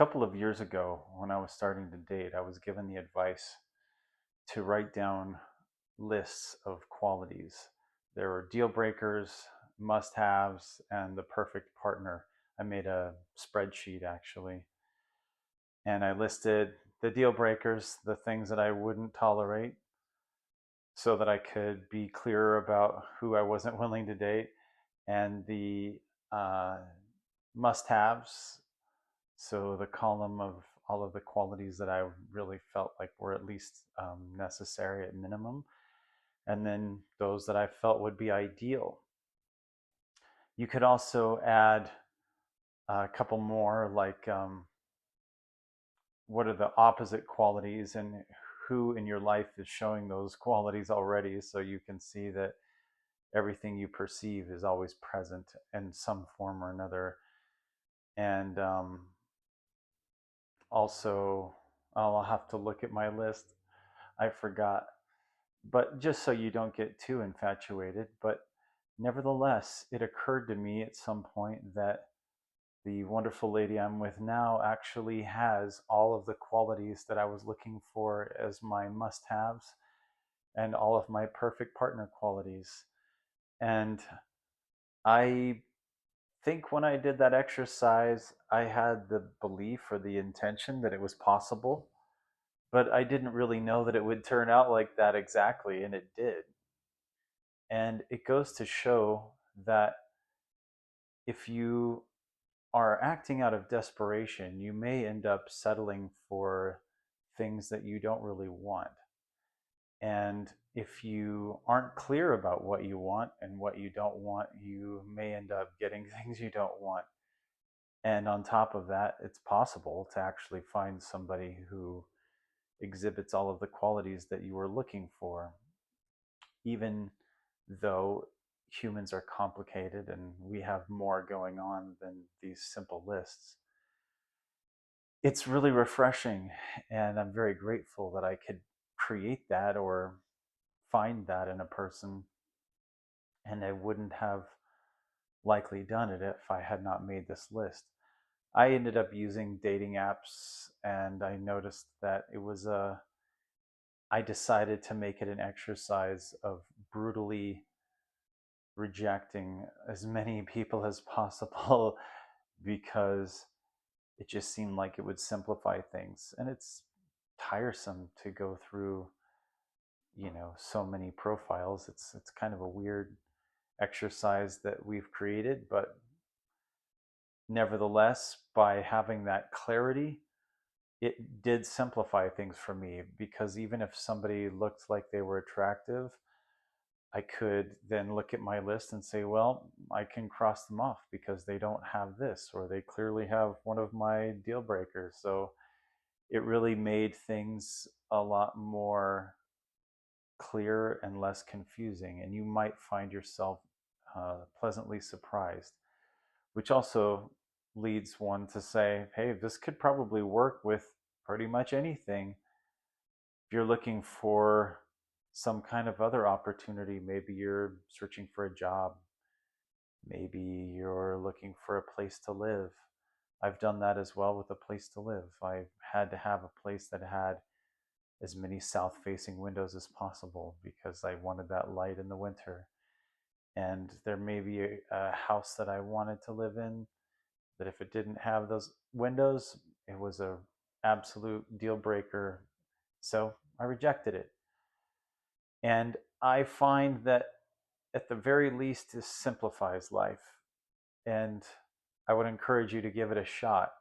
couple of years ago, when I was starting to date, I was given the advice to write down lists of qualities. There were deal breakers, must haves, and the perfect partner. I made a spreadsheet actually, and I listed the deal breakers, the things that I wouldn't tolerate, so that I could be clearer about who I wasn't willing to date, and the uh, must haves. So the column of all of the qualities that I really felt like were at least necessary at minimum, and then those that I felt would be ideal. You could also add a couple more, like what are the opposite qualities and who in your life is showing those qualities already, so you can see that everything you perceive is always present in some form or another. And also, I'll have to look at my list. I forgot. But just so you don't get too infatuated, but nevertheless, it occurred to me at some point that the wonderful lady I'm with now actually has all of the qualities that I was looking for as my must haves and all of my perfect partner qualities. And I think when I did that exercise, I had the belief or the intention that it was possible, but I didn't really know that it would turn out like that exactly, and it did. And it goes to show that if you are acting out of desperation, you may end up settling for things that you don't really want. And if you aren't clear about what you want and what you don't want, you may end up getting things you don't want. And on top of that, it's possible to actually find somebody who exhibits all of the qualities that you were looking for, even though humans are complicated and we have more going on than these simple lists. It's really refreshing, and I'm very grateful that I could create that or find that in a person, and I wouldn't have likely done it if I had not made this list. I ended up using dating apps, and I noticed that I decided to make it an exercise of brutally rejecting as many people as possible because it just seemed like it would simplify things. And it's tiresome to go through, so many profiles. It's kind of a weird exercise that we've created, but nevertheless, by having that clarity, it did simplify things for me, because even if somebody looked like they were attractive, I could then look at my list and say, well, I can cross them off because they don't have this, or they clearly have one of my deal breakers. So it really made things a lot more clear and less confusing. And you might find yourself pleasantly surprised, which also leads one to say, hey, this could probably work with pretty much anything. If you're looking for some kind of other opportunity, maybe you're searching for a job, maybe you're looking for a place to live. I've done that as well with a place to live. I had to have a place that had as many south facing windows as possible because I wanted that light in the winter. And there may be a house that I wanted to live in that if it didn't have those windows, it was a absolute deal breaker. So I rejected it. And I find that at the very least, this simplifies life. And I would encourage you to give it a shot.